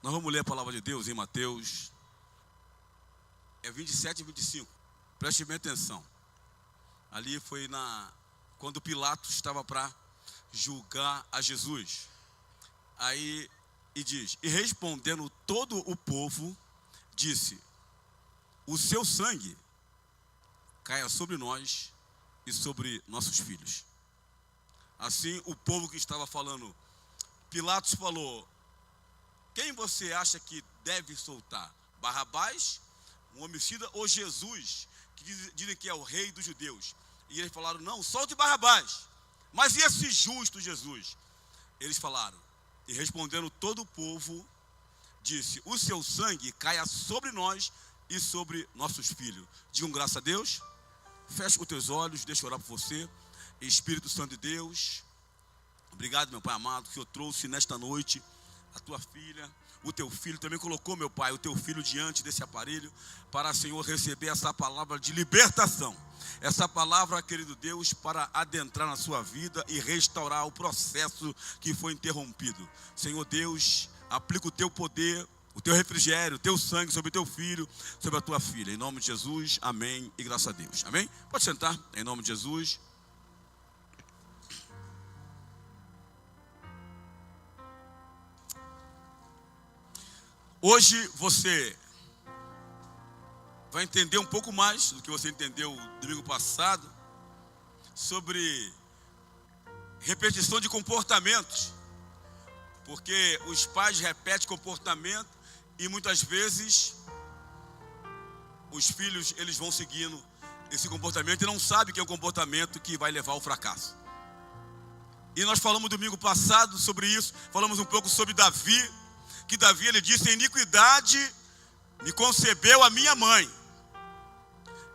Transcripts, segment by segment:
Nós vamos ler a palavra de Deus em Mateus 27 e 25. Preste bem atenção. Ali foi quando Pilatos estava para julgar a Jesus. Aí, e diz: e respondendo todo o povo, disse: o seu sangue caia sobre nós e sobre nossos filhos. Assim, o povo que estava falando, Pilatos falou: quem você acha que deve soltar? Barrabás, um homicida, ou Jesus, que dizem que é o rei dos judeus? E eles falaram: não, solte Barrabás. Mas e esse justo Jesus? Eles falaram, e respondendo todo o povo, disse: o seu sangue caia sobre nós e sobre nossos filhos. Digam graças a Deus. Feche os teus olhos, deixa eu orar por você. Espírito Santo de Deus, obrigado, meu Pai amado, que o Senhor trouxe nesta noite a tua filha, o teu filho. Também colocou, meu Pai, o teu filho diante desse aparelho, para, Senhor, receber essa palavra de libertação. Essa palavra, querido Deus, para adentrar na sua vida e restaurar o processo que foi interrompido. Senhor Deus, aplica o teu poder, o teu refrigério, o teu sangue sobre o teu filho, sobre a tua filha. Em nome de Jesus, amém e graças a Deus. Amém? Pode sentar, em nome de Jesus. Hoje você vai entender um pouco mais do que você entendeu domingo passado, sobre repetição de comportamentos. Porque os pais repetem comportamento e muitas vezes os filhos, eles vão seguindo esse comportamento e não sabem que é o comportamento que vai levar ao fracasso. E nós falamos domingo passado sobre isso, falamos um pouco sobre Davi, que Davi, ele disse: em iniquidade me concebeu a minha mãe.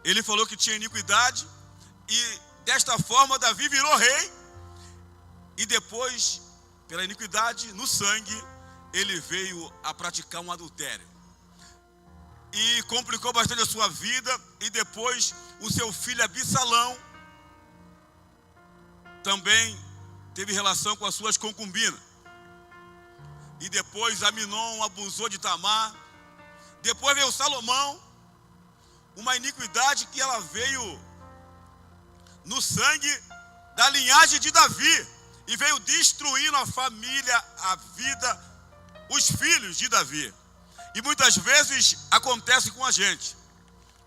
Ele falou que tinha iniquidade e desta forma Davi virou rei. E depois, pela iniquidade no sangue, ele veio a praticar um adultério. E complicou bastante a sua vida. E depois o seu filho Absalão também teve relação com as suas concubinas. E depois Aminon abusou de Tamar. Depois veio Salomão, uma iniquidade que ela veio no sangue da linhagem de Davi e veio destruindo a família, a vida, os filhos de Davi. E muitas vezes acontece com a gente.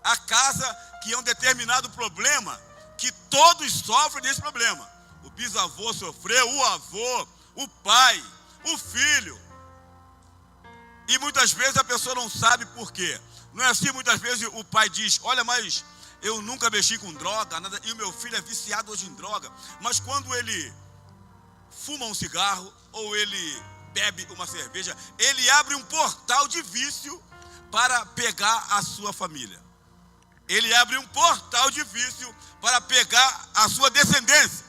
A casa que é um determinado problema, que todos sofrem desse problema. O bisavô sofreu, o avô, o pai, o filho. E muitas vezes a pessoa não sabe por quê. Não é assim? Muitas vezes o pai diz: olha, mas eu nunca mexi com droga, nada, e o meu filho é viciado hoje em droga. Mas quando ele fuma um cigarro ou ele bebe uma cerveja, ele abre um portal de vício para pegar a sua família. Ele abre um portal de vício para pegar a sua descendência.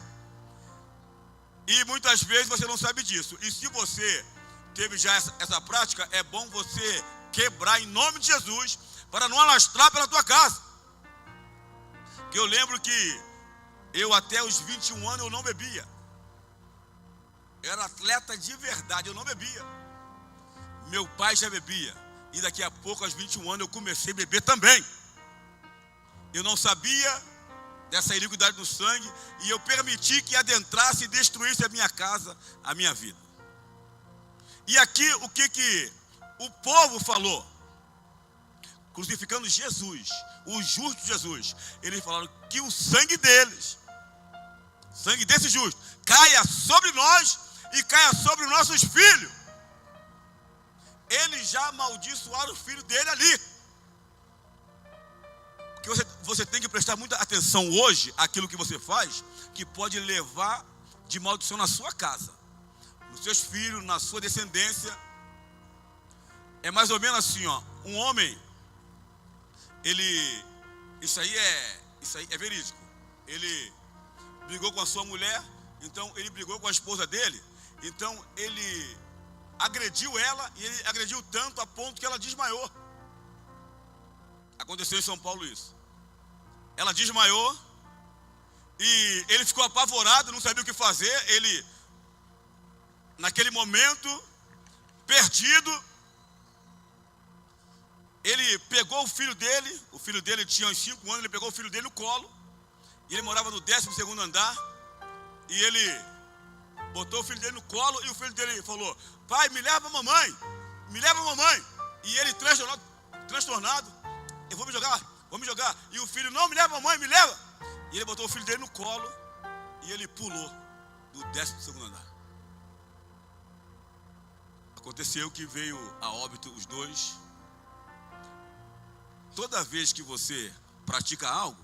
E muitas vezes você não sabe disso. E se você teve já essa prática, é bom você quebrar em nome de Jesus, para não alastrar pela tua casa. Porque eu lembro que eu até os 21 anos eu não bebia. Eu era atleta de verdade, eu não bebia. Meu pai já bebia. E daqui a pouco, aos 21 anos, eu comecei a beber também. Eu não sabia dessa iniquidade no sangue, e eu permiti que adentrasse e destruísse a minha casa, a minha vida. E aqui o que o povo falou? Crucificando Jesus, o justo Jesus. Eles falaram que o sangue deles, sangue desse justo, caia sobre nós e caia sobre nossos filhos. Eles já amaldiçoaram o filho dele ali. Porque você tem que prestar muita atenção hoje àquilo que você faz, que pode levar de maldição na sua casa, nos seus filhos, na sua descendência. É mais ou menos assim, ó. Um homem, isso aí é verídico. Ele brigou com a sua mulher, então ele brigou com a esposa dele, então ele agrediu ela, e ele agrediu tanto a ponto que ela desmaiou. Aconteceu em São Paulo isso. Ela desmaiou e ele ficou apavorado, não sabia o que fazer. Ele, naquele momento, perdido, ele pegou o filho dele tinha uns 5 anos, ele pegou o filho dele no colo, e ele morava no 12º andar, e ele botou o filho dele no colo, e o filho dele falou: pai, me leva a mamãe, e ele transtornado, eu vou me jogar, e o filho: não, me leva a mamãe, me leva, e ele botou o filho dele no colo, e ele pulou do 12º andar. Aconteceu que veio a óbito os dois. Toda vez que você pratica algo,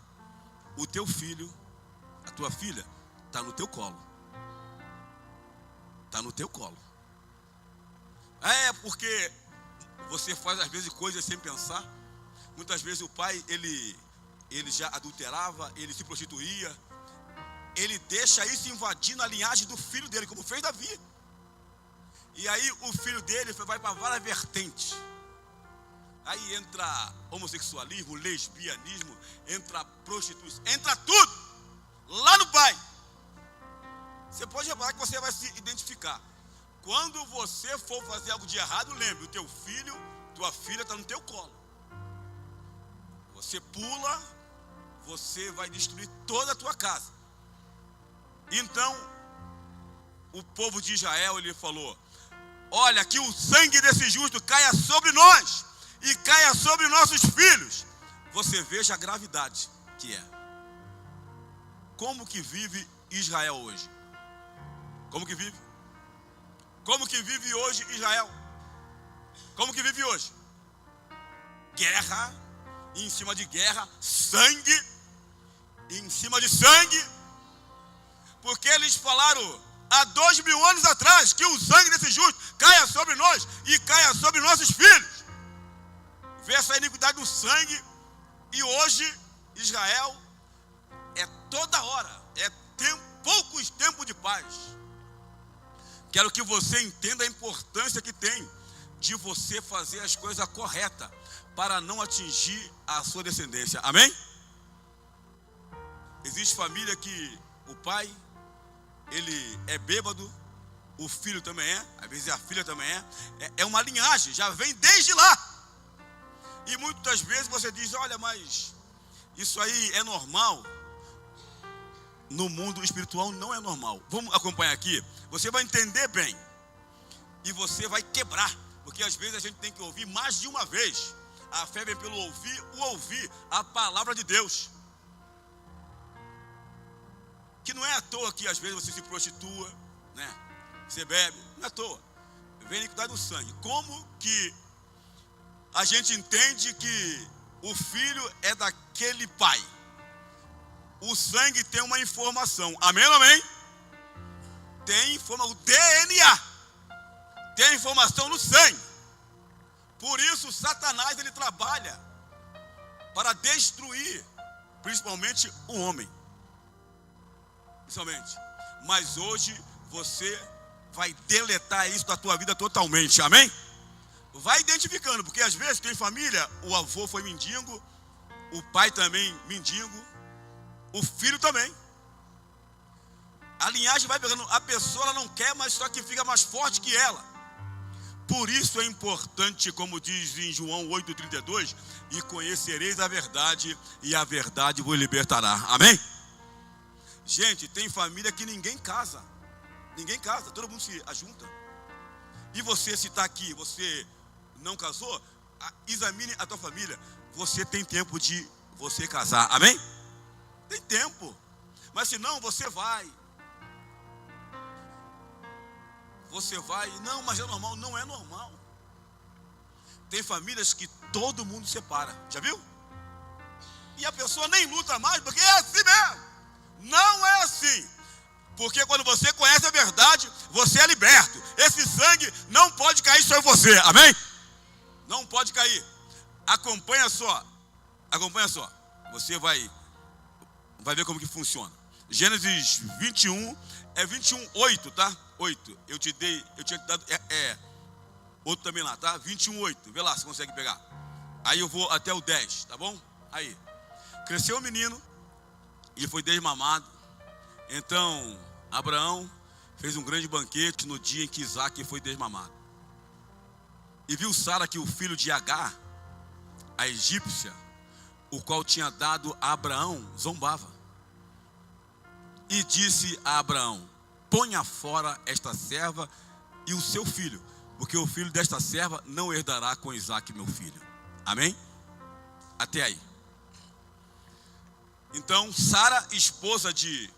o teu filho, a tua filha, está no teu colo. Está no teu colo. É porque você faz às vezes coisas sem pensar. Muitas vezes o pai, ele já adulterava, ele se prostituía. Ele deixa isso invadir na linhagem do filho dele, como fez Davi. E aí o filho dele vai para várias vertentes. Aí entra homossexualismo, lesbianismo, entra prostituição, entra tudo lá no pai. Você pode reparar que você vai se identificar. Quando você for fazer algo de errado, lembre, o teu filho, tua filha está no teu colo. Você pula, você vai destruir toda a tua casa. Então, o povo de Israel, ele falou: olha, que o sangue desse justo caia sobre nós e caia sobre nossos filhos. Você veja a gravidade que é. Como que vive Israel hoje? Como que vive? Como que vive hoje Israel? Como que vive hoje? Guerra, em cima de guerra, sangue, em cima de sangue. Porque eles falaram há 2000 anos atrás que o sangue desse justo caia sobre nós e caia sobre nossos filhos. Vê essa iniquidade do sangue. E hoje Israel é toda hora, poucos tempos de paz. Quero que você entenda a importância que tem de você fazer as coisas corretas para não atingir a sua descendência. Amém? Existe família que o pai, ele é bêbado, o filho também é, às vezes a filha também é uma linhagem, já vem desde lá. E muitas vezes você diz: olha, mas isso aí é normal. No mundo espiritual não é normal. Vamos acompanhar aqui, você vai entender bem. E você vai quebrar, porque às vezes a gente tem que ouvir mais de uma vez. A fé vem pelo ouvir a palavra de Deus. Que não é à toa que às vezes você se prostitua, né? Você bebe, não é à toa. Vem a iniquidade do sangue. Como que a gente entende que o filho é daquele pai? O sangue tem uma informação. Amém ou amém? Tem informação, o DNA tem informação no sangue. Por isso Satanás, ele trabalha para destruir principalmente o homem. Principalmente. Mas hoje você vai deletar isso da tua vida totalmente. Amém? Vai identificando, porque às vezes tem família, o avô foi mendigo, o pai também mendigo, o filho também. A linhagem vai pegando, a pessoa ela não quer, mas só que fica mais forte que ela. Por isso é importante, como diz em João 8,32, e conhecereis a verdade, e a verdade vos libertará. Amém? Gente, tem família que ninguém casa. Ninguém casa, todo mundo se ajunta. E você, se está aqui, você não casou, examine a tua família. Você tem tempo de você casar, amém? Tem tempo. Mas se não, você vai, não, mas é normal. Não é normal. Tem famílias que todo mundo separa, já viu? E a pessoa nem luta mais, porque é assim mesmo. Não é assim. Porque quando você conhece a verdade, você é liberto. Esse sangue não pode cair só em você, amém? Não pode cair. Acompanha só. Você vai ver como que funciona. Gênesis 21, é 21, 8, tá? 8. Eu tinha te dado, outro também lá, tá? 21, 8. Vê lá se consegue pegar. Aí eu vou até o 10, tá bom? Aí. Cresceu o menino e foi desmamado. Então, Abraão fez um grande banquete no dia em que Isaac foi desmamado. E viu Sara que o filho de Agar a egípcia, o qual tinha dado a Abraão, zombava. E disse a Abraão: ponha fora esta serva e o seu filho, porque o filho desta serva não herdará com Isaque, meu filho. Amém? Até aí. Então, Sara, esposa de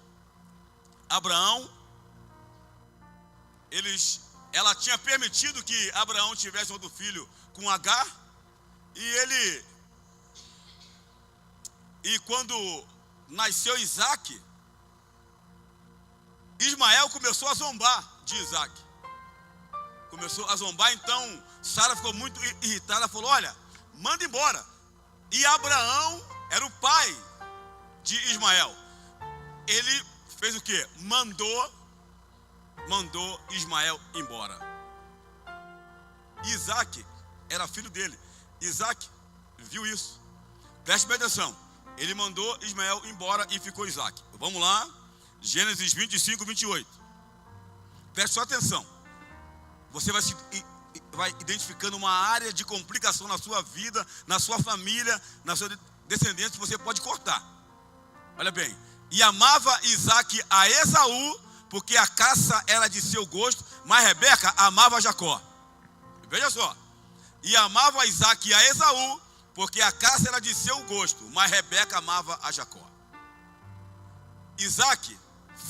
Abraão, ela tinha permitido que Abraão tivesse outro filho com Agar, e quando nasceu Isaque, Ismael começou a zombar de Isaque. Começou a zombar, então Sara ficou muito irritada, falou: olha, manda embora. E Abraão era o pai de Ismael. Ele fez o quê? Mandou Ismael embora. Isaque era filho dele. Isaque viu isso. Preste bem atenção. Ele mandou Ismael embora e ficou Isaque. Vamos lá. Gênesis 25, 28. Preste só atenção. Você vai identificando uma área de complicação na sua vida, na sua família, na sua descendência, que você pode cortar. Olha bem. E amava Isaque a Esaú, porque a caça era de seu gosto, mas Rebeca amava Jacó. Veja só. E amava Isaque a Esaú, porque a caça era de seu gosto, mas Rebeca amava a Jacó. Isaque,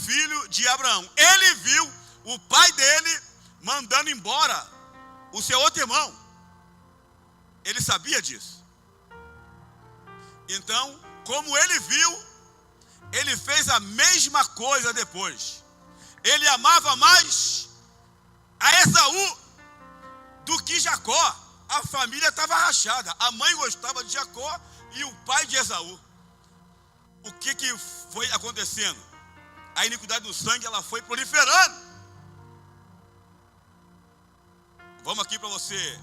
filho de Abraão, ele viu o pai dele mandando embora o seu outro irmão. Ele sabia disso. Então, como ele viu, ele fez a mesma coisa depois. Ele amava mais a Esaú do que Jacó. A família estava rachada. A mãe gostava de Jacó e o pai de Esaú. O que foi acontecendo? A iniquidade do sangue, ela foi proliferando. Vamos aqui para você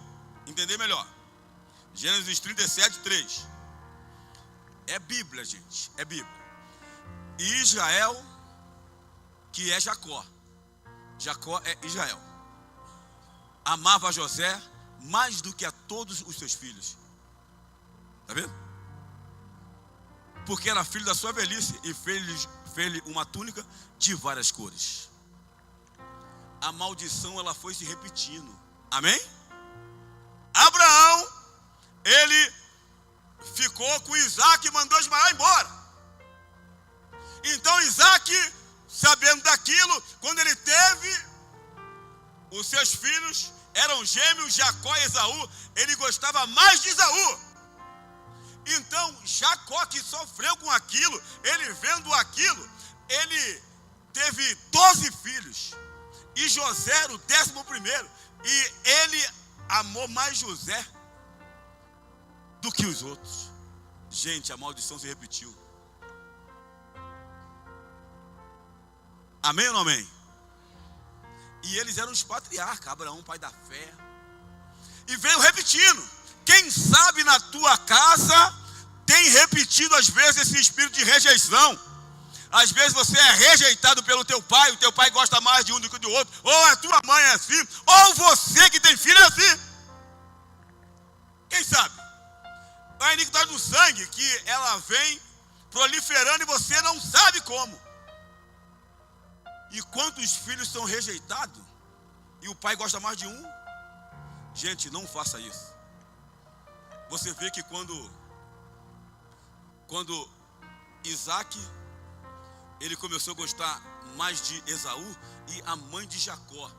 entender melhor. Gênesis 37, 3. É Bíblia, gente. É Bíblia. E Israel, que é Jacó. Jacó é Israel. Amava José mais do que a todos os seus filhos. Está vendo? Porque era filho da sua velhice e fez-lhe uma túnica de várias cores. A maldição, ela foi se repetindo. Amém? Abraão, ele ficou com Isaque e mandou Ismael embora. Então Isaque, sabendo daquilo, quando ele teve os seus filhos, eram gêmeos, Jacó e Esaú, ele gostava mais de Esaú. Então Jacó, que sofreu com aquilo, ele vendo aquilo, ele teve 12 filhos, e José era o 11º, e ele amou mais José do que os outros. Gente, a maldição se repetiu. Amém ou não amém? E eles eram os patriarcas, Abraão, pai da fé. E veio repetindo. Quem sabe na tua casa tem repetido às vezes esse espírito de rejeição. Às vezes você é rejeitado pelo teu pai, o teu pai gosta mais de um do que do outro, ou a tua mãe é assim, ou você que tem filho é assim. Quem sabe? A iniquidade do sangue, que ela vem proliferando e você não sabe como. E quantos filhos são rejeitados e o pai gosta mais de um? Gente, não faça isso. Você vê que quando Isaque, ele começou a gostar mais de Esaú e a mãe de Jacó.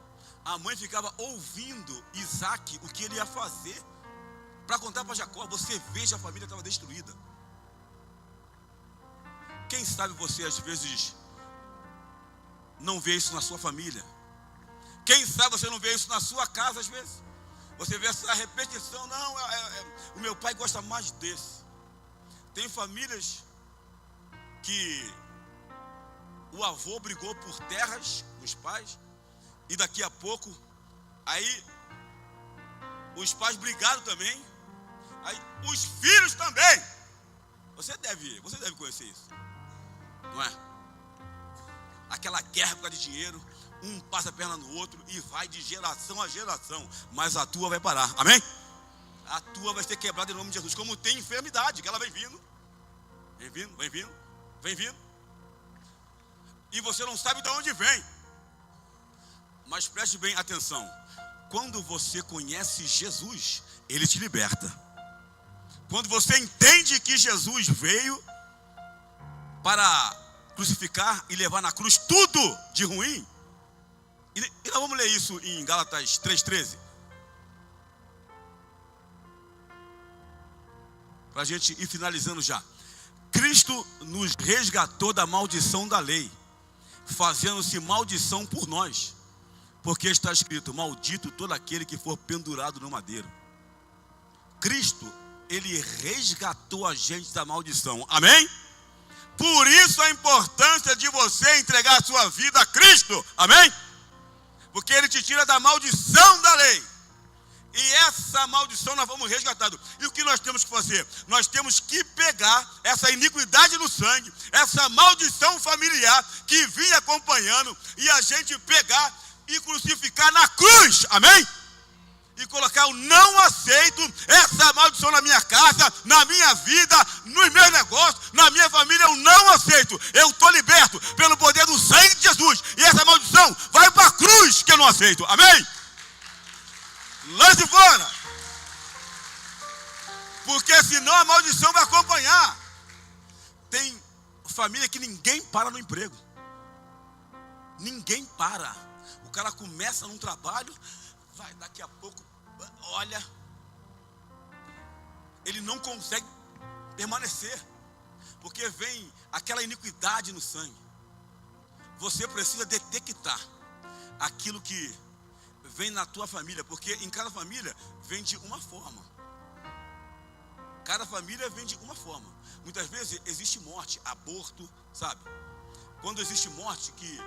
A mãe ficava ouvindo Isaque, o que ele ia fazer, para contar para Jacó. Você veja, a família estava destruída. Quem sabe você às vezes não vê isso na sua família. Quem sabe você não vê isso na sua casa às vezes. Você vê essa repetição. Não, o meu pai gosta mais desse. Tem famílias que o avô brigou por terras com os pais, e daqui a pouco, aí os pais brigaram também, aí os filhos também. Você deve conhecer isso, não é? Aquela guerra por causa de dinheiro, um passa a perna no outro e vai de geração a geração, mas a tua vai parar. Amém? a tua vai ser quebrada em nome de Jesus. Como tem enfermidade, que ela vem vindo. Vem vindo. E você não sabe de onde vem. Mas preste bem atenção. Quando você conhece Jesus, Ele te liberta. Quando você entende que Jesus veio para crucificar e levar na cruz tudo de ruim. E nós vamos ler isso em Gálatas 3,13. Para a gente ir finalizando já. Cristo nos resgatou da maldição da lei, fazendo-se maldição por nós. Porque está escrito, maldito todo aquele que for pendurado no madeiro. Cristo, Ele resgatou a gente da maldição. Amém? Por isso a importância de você entregar a sua vida a Cristo. Amém? Porque Ele te tira da maldição da lei. E essa maldição nós vamos resgatando. E o que nós temos que fazer? Nós temos que pegar essa iniquidade no sangue, essa maldição familiar que vinha acompanhando, e a gente pegar e crucificar na cruz. Amém? E colocar o não aceito, essa maldição na minha casa, na minha vida, nos meus negócios, na minha família, eu não aceito. Eu estou liberto pelo poder do sangue de Jesus. E essa maldição vai para a cruz que eu não aceito. Amém? Lance fora. Porque senão a maldição vai acompanhar. Tem família que ninguém para no emprego. Ninguém para. O cara começa num trabalho, vai, daqui a pouco, olha, ele não consegue permanecer, porque vem aquela iniquidade no sangue. Você precisa detectar aquilo que vem na tua família, porque em cada família vem de uma forma. Cada família vem de uma forma. Muitas vezes existe morte, aborto, sabe? Quando existe morte, que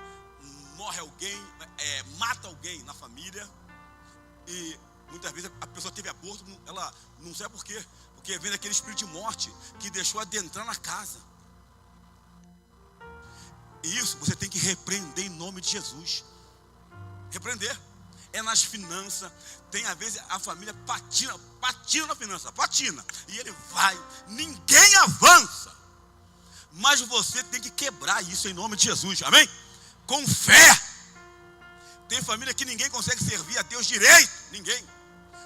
morre alguém, mata alguém na família, e muitas vezes a pessoa teve aborto, ela não sabe por quê, porque vem daquele espírito de morte que deixou adentrar na casa. E isso você tem que repreender em nome de Jesus. Repreender. É nas finanças. Tem às vezes a família patina na finança, patina, e ele vai, ninguém avança. Mas você tem que quebrar isso em nome de Jesus. Amém? Com fé. Tem família que ninguém consegue servir a Deus direito. Ninguém.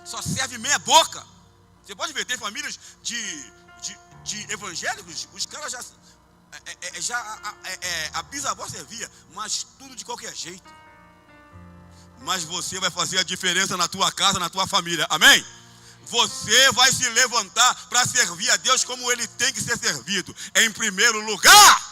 Só serve meia boca. Você pode ver, tem famílias de evangélicos, os caras a bisavó servia, mas tudo de qualquer jeito. Mas você vai fazer a diferença na tua casa, na tua família. Amém? Você vai se levantar para servir a Deus como Ele tem que ser servido. Em primeiro lugar.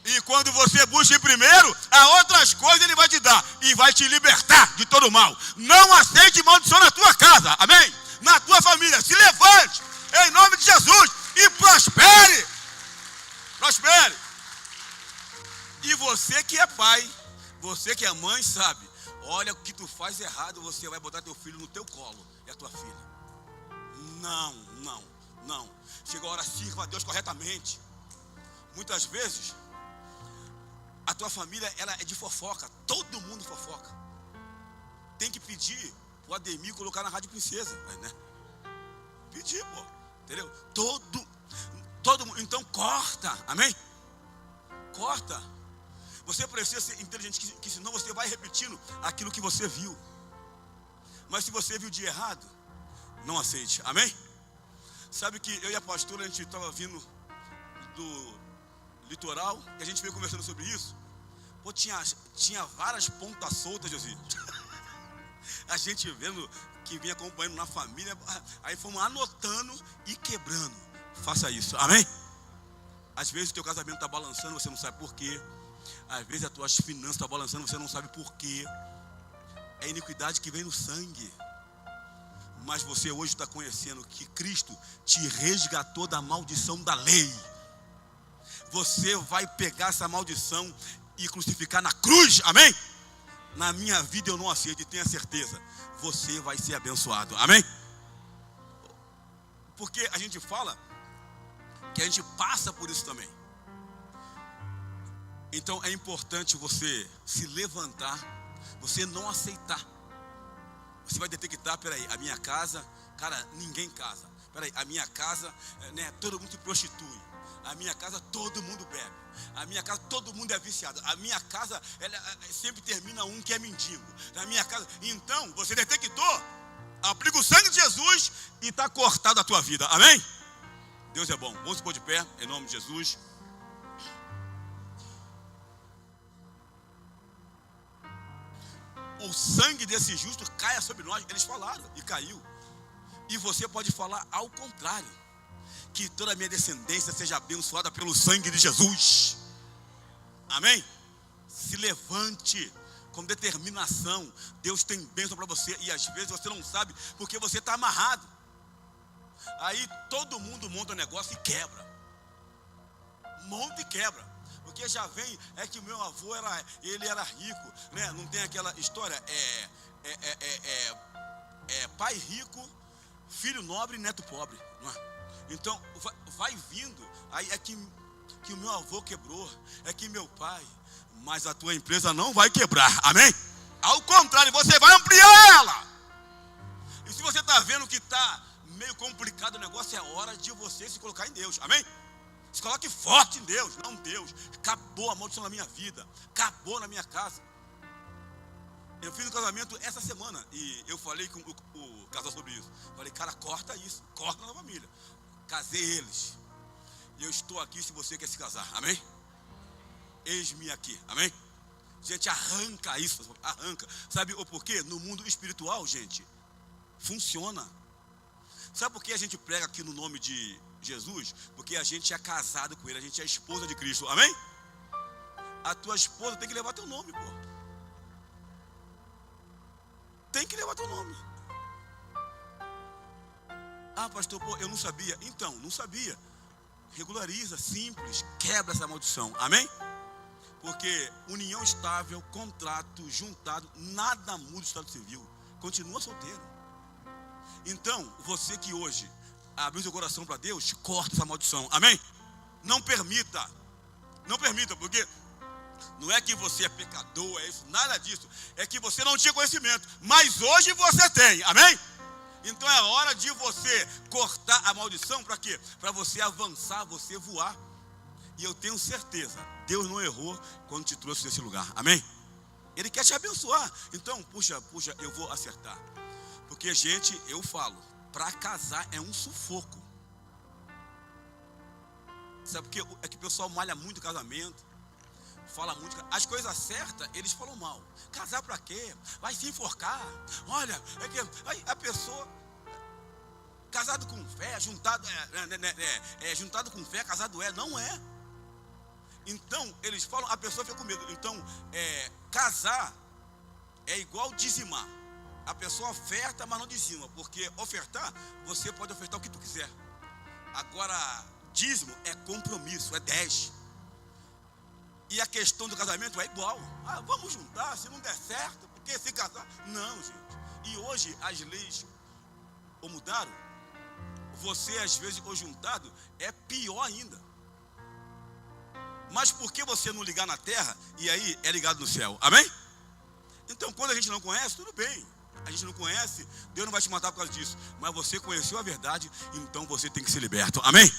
E quando você busca em primeiro, as outras coisas Ele vai te dar. E vai te libertar de todo mal. Não aceite maldição na tua casa. Amém? Na tua família. Se levante em nome de Jesus e prospere. Prospere. E você que é pai, você que é mãe, sabe, olha o que tu faz errado, você vai botar teu filho no teu colo e a tua filha. Não. Chega a hora, sirva a Deus corretamente. Muitas vezes a tua família, ela é de fofoca. Todo mundo fofoca. Tem que pedir o Ademir colocar na Rádio Princesa, né? Pedir, pô. Entendeu? Todo mundo. Então corta. Amém? Corta. Você precisa ser inteligente, que senão você vai repetindo aquilo que você viu. Mas se você viu de errado, não aceite. Amém? Sabe que eu e a pastora, a gente estava vindo do litoral, e a gente veio conversando sobre isso. Pô, tinha várias pontas soltas, Josi. A gente vendo que vinha acompanhando na família, aí fomos anotando e quebrando. Faça isso, amém? Às vezes o teu casamento está balançando, você não sabe por quê. Às vezes as tuas finanças estão balançando, você não sabe por quê. É iniquidade que vem no sangue. Mas você hoje está conhecendo que Cristo te resgatou da maldição da lei. Você vai pegar essa maldição e crucificar na cruz, amém? Na minha vida eu não aceito, e tenha certeza, você vai ser abençoado, amém? Porque a gente fala que a gente passa por isso também. Então é importante você se levantar, você não aceitar. Você vai detectar, peraí, a minha casa Cara, ninguém casa. Peraí, a minha casa, né, todo mundo se prostitui. A minha casa todo mundo bebe. A minha casa todo mundo é viciado. A minha casa sempre termina um que é mendigo. Na minha casa, então você detectou, aplica o sangue de Jesus e está cortado a tua vida. Amém? Deus é bom. Vamos se pôr de pé em nome de Jesus. O sangue desse justo caia sobre nós. Eles falaram e caiu. E você pode falar ao contrário: que toda a minha descendência seja abençoada pelo sangue de Jesus. Amém? Se levante com determinação. Deus tem bênção para você. E às vezes você não sabe porque você está amarrado. Aí todo mundo monta um negócio e quebra. Monta e quebra. Porque já vem, é que o meu avô ele era rico, né? Não tem aquela história, pai rico, filho nobre e neto pobre, não é? Então vai vindo, aí é que o meu avô quebrou, é que meu pai, mas a tua empresa não vai quebrar, amém? Ao contrário, você vai ampliar ela. E se você está vendo que está meio complicado o negócio, é hora de você se colocar em Deus, amém? Se coloque forte em Deus. Não, Deus, acabou a maldição na minha vida, acabou na minha casa. Eu fiz um casamento essa semana e eu falei com o casal sobre isso. Falei, cara, corta isso, corta na família. Casei eles. E eu estou aqui se você quer se casar, amém? Eis-me aqui, amém? Gente, arranca isso, arranca. Sabe o porquê? No mundo espiritual, gente, funciona. Sabe por que a gente prega aqui no nome de Jesus? Porque a gente é casado com ele, a gente é esposa de Cristo, amém? A tua esposa tem que levar teu nome, pô. Tem que levar teu nome. Ah, pastor, pô, eu não sabia. Então, não sabia. Regulariza, simples, quebra essa maldição, amém? Porque união estável, contrato, juntado, nada muda o estado civil. Continua solteiro. Então, você que hoje abriu seu coração para Deus, corta essa maldição, amém? Não permita, porque não é que você é pecador, é isso, nada disso. É que você não tinha conhecimento, mas hoje você tem, amém? Então é hora de você cortar a maldição. Para quê? Para você avançar, você voar. E eu tenho certeza, Deus não errou quando te trouxe desse lugar, amém? Ele quer te abençoar. Então, puxa, eu vou acertar. Porque, gente, eu falo, para casar é um sufoco. Sabe por quê? É que o pessoal malha muito casamento, fala muito. As coisas certas, eles falam mal. Casar para quê? Vai se enforcar. Olha, é que aí a pessoa, casado com fé, juntado com fé, casado não é. Então, eles falam, a pessoa fica com medo. Então, casar é igual dizimar. A pessoa oferta, mas não dizima. Porque ofertar, você pode ofertar o que tu quiser. Agora, dízimo é compromisso, é 10. E a questão do casamento é igual. Ah, vamos juntar, se não der certo, porque se casar. Não, gente. E hoje as leis ou mudaram. Você, às vezes, ou juntado, é pior ainda. Mas por que você não ligar na terra e aí é ligado no céu? Amém? Então, quando a gente não conhece, tudo bem. A gente não conhece, Deus não vai te matar por causa disso. Mas você conheceu a verdade, então você tem que ser liberto. Amém?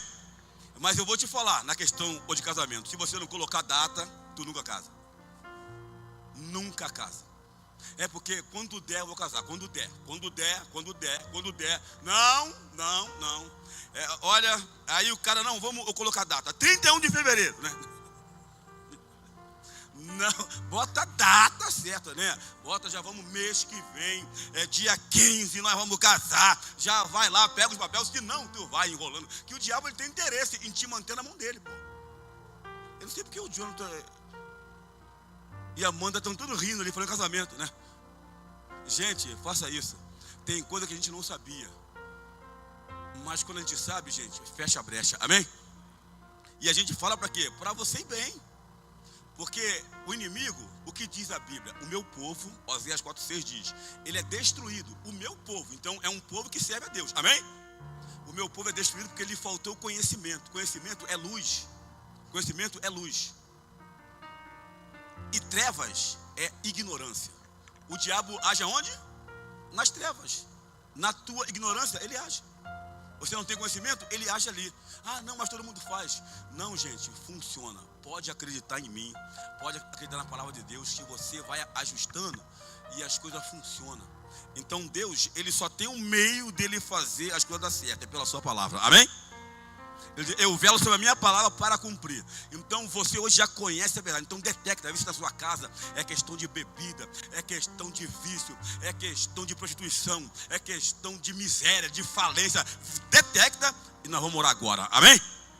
Mas eu vou te falar, na questão de casamento, se você não colocar data, tu nunca casa. Nunca casa. É porque quando der eu vou casar, quando der. Não. Olha, aí o cara, não, vamos colocar data, 31 de fevereiro, né? Não, bota a data certa, né? Bota, já vamos mês que vem, dia 15, nós vamos casar. Já vai lá, pega os papéis, que não, tu vai enrolando. Que o diabo, ele tem interesse em te manter na mão dele, pô. Eu não sei porque o Jonathan e a Amanda estão tudo rindo ali, falando casamento, né? Gente, faça isso. Tem coisa que a gente não sabia. Mas quando a gente sabe, gente, fecha a brecha, amém? E a gente fala para quê? Para você ir bem. Porque o inimigo, o que diz a Bíblia? O meu povo, Oséias 4,6 diz, ele é destruído, o meu povo. Então é um povo que serve a Deus, amém? O meu povo é destruído porque lhe faltou conhecimento. Conhecimento é luz. Conhecimento é luz. E trevas é ignorância. O diabo age aonde? Nas trevas. Na tua ignorância, ele age. Você não tem conhecimento, ele age ali. Ah, não, mas todo mundo faz. Não, gente, funciona. Pode acreditar em mim, pode acreditar na palavra de Deus, que você vai ajustando e as coisas funcionam. Então Deus, ele só tem um meio dele fazer as coisas dar certo, é pela sua palavra. Amém? Ele diz, eu velo sobre a minha palavra para cumprir. Então você hoje já conhece a verdade. Então detecta, se na sua casa é questão de bebida, é questão de vício, é questão de prostituição, é questão de miséria, de falência. Detecta e nós vamos orar agora. Amém?